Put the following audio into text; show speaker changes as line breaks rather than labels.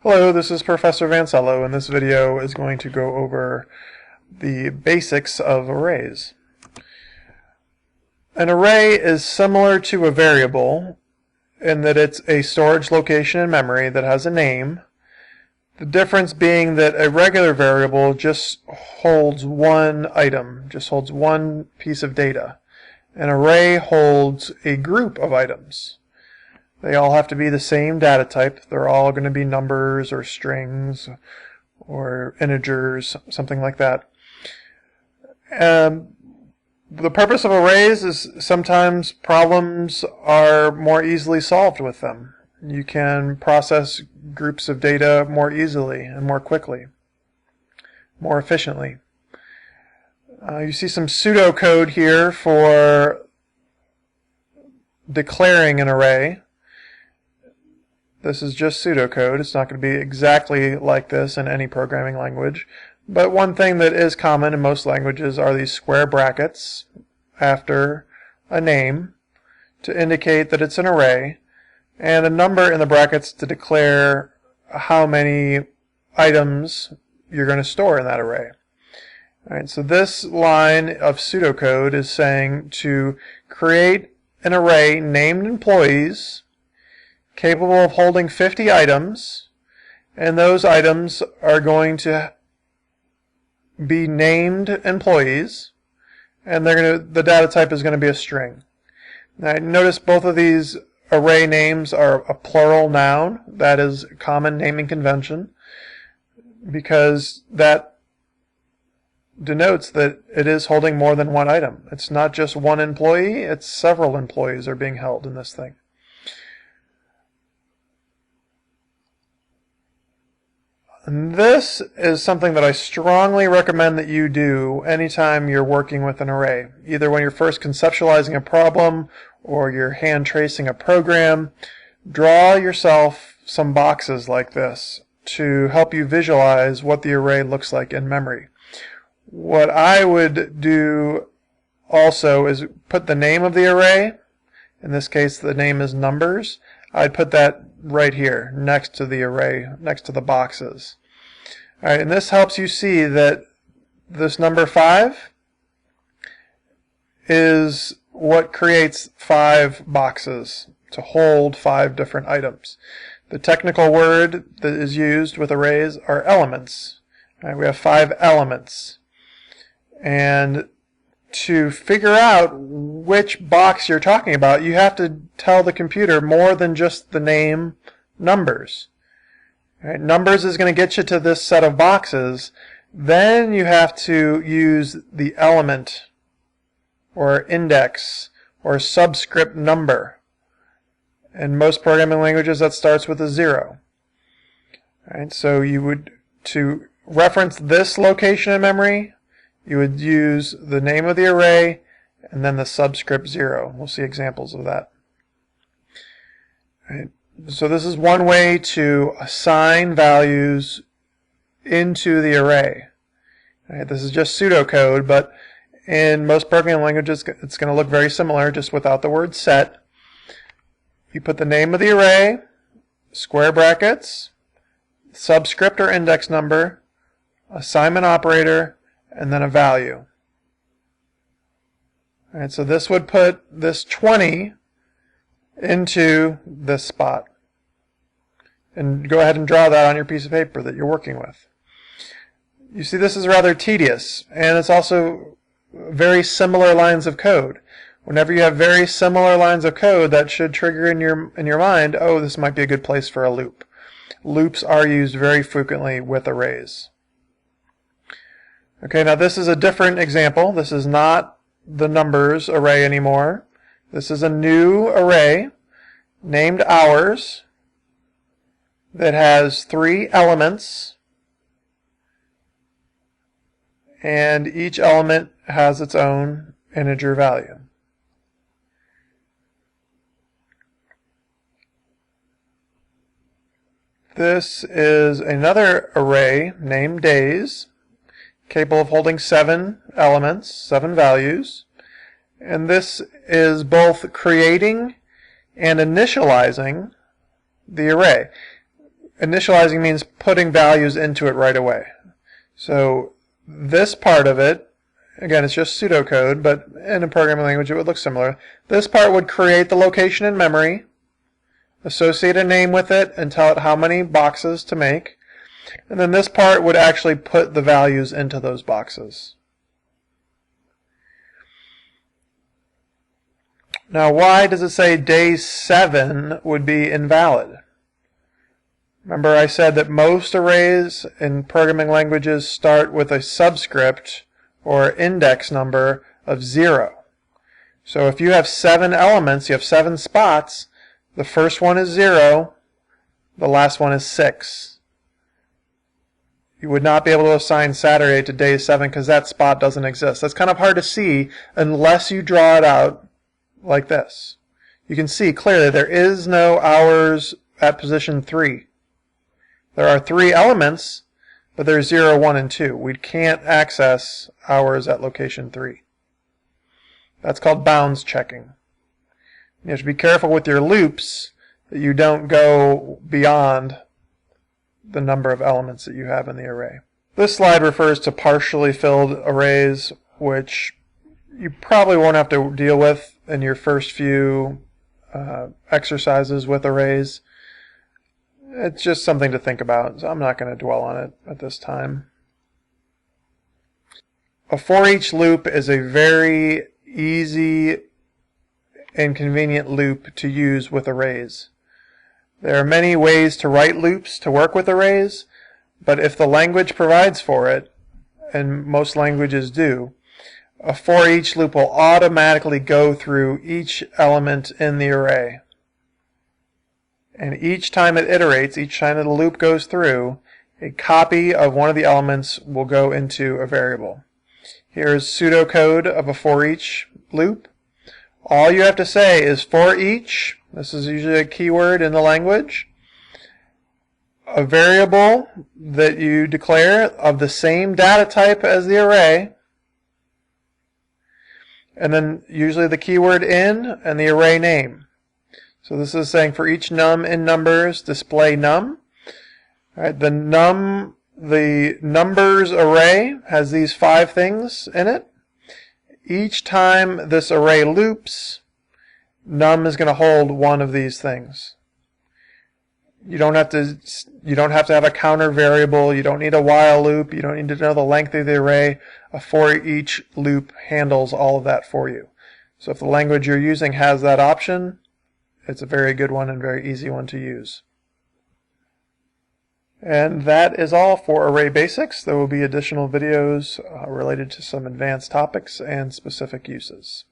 Hello, this is Professor Vancello, and this video is going to go over the basics of arrays. An array is similar to a variable in that it's a storage location in memory that has a name. The difference being that a regular variable just holds one item, just holds one piece of data. An array holds a group of items. They all have to be the same data type. They're all going to be numbers or strings or integers, something like that. The purpose of arrays is sometimes problems are more easily solved with them. You can process groups of data more easily and more quickly, more efficiently. You see some pseudocode here for declaring an array. This is just pseudocode. It's not going to be exactly like this in any programming language. But one thing that is common in most languages are these square brackets after a name to indicate that it's an array, and a number in the brackets to declare how many items you're going to store in that array. All right, so this line of pseudocode is saying to create an array named employees capable of holding 50 items, and those items are going to be named employees, and the data type is going to be a string. Now notice both of these array names are a plural noun. That is a common naming convention because that denotes that it is holding more than one item. It's not just one employee, it's several employees are being held in this thing. And this is something that I strongly recommend that you do anytime you're working with an array, either when you're first conceptualizing a problem or you're hand tracing a program. Draw yourself some boxes like this to help you visualize what the array looks like in memory. What I would do also is put the name of the array. In this case, the name is numbers. I'd put that right here next to the array, next to the boxes. All right, and this helps you see that this number 5 is what creates 5 boxes to hold 5 different items. The technical word that is used with arrays are elements. All right, we have 5 elements. And to figure out which box you're talking about, you have to tell the computer more than just the name numbers. Right, numbers is going to get you to this set of boxes. Then you have to use the element or index or subscript number. In most programming languages, that starts with a 0. Right, so you would, to reference this location in memory, you would use the name of the array and then the subscript 0. We'll see examples of that. Right. So this is one way to assign values into the array. Right. This is just pseudocode, but in most programming languages it's going to look very similar, just without the word set. You put the name of the array, square brackets, subscript or index number, assignment operator, and then a value. All right, so this would put this 20 into this spot. And go ahead and draw that on your piece of paper that you're working with. You see, this is rather tedious, and it's also very similar lines of code. Whenever you have very similar lines of code, that should trigger in your mind, oh, this might be a good place for a loop. Loops are used very frequently with arrays. Okay, now this is a different example. This is not the numbers array anymore. This is a new array named hours that has 3 elements, and each element has its own integer value. This is another array named days, capable of holding 7 elements, 7 values, and this is both creating and initializing the array. initializing means putting values into it right away. So this part of it, again, it's just pseudocode, but in a programming language it would look similar. This part would create the location in memory, associate a name with it, and tell it how many boxes to make. And then this part would actually put the values into those boxes. Now, why does it say day 7 would be invalid? Remember, I said that most arrays in programming languages start with a subscript or index number of 0. So if you have 7 elements, you have 7 spots, the first one is 0, the last one is 6. You would not be able to assign Saturday to day 7 because that spot doesn't exist. That's kind of hard to see unless you draw it out like this. You can see clearly there is no hours at position 3. There are 3 elements, but there's 0, 1, and 2. We can't access hours at location 3. That's called bounds checking. You have to be careful with your loops that you don't go beyond the number of elements that you have in the array. This slide refers to partially filled arrays, which you probably won't have to deal with in your first few exercises with arrays. It's just something to think about, so I'm not going to dwell on it at this time. A for each loop is a very easy and convenient loop to use with arrays. There are many ways to write loops to work with arrays, but if the language provides for it, and most languages do, a for each loop will automatically go through each element in the array. And each time it iterates, each time the loop goes through, a copy of one of the elements will go into a variable. Here's pseudocode of a for each loop. All you have to say is for each, this is usually a keyword in the language, a variable that you declare of the same data type as the array, and then usually the keyword in and the array name. So this is saying for each num in numbers, display num. All right, the numbers array has these 5 things in it. Each time this array loops, num is going to hold one of these things. You don't have to have a counter variable. You don't need a while loop. You don't need to know the length of the array. A for each loop handles all of that for you. So if the language you're using has that option, it's a very good one and very easy one to use. And that is all for array basics. There will be additional videos related to some advanced topics and specific uses.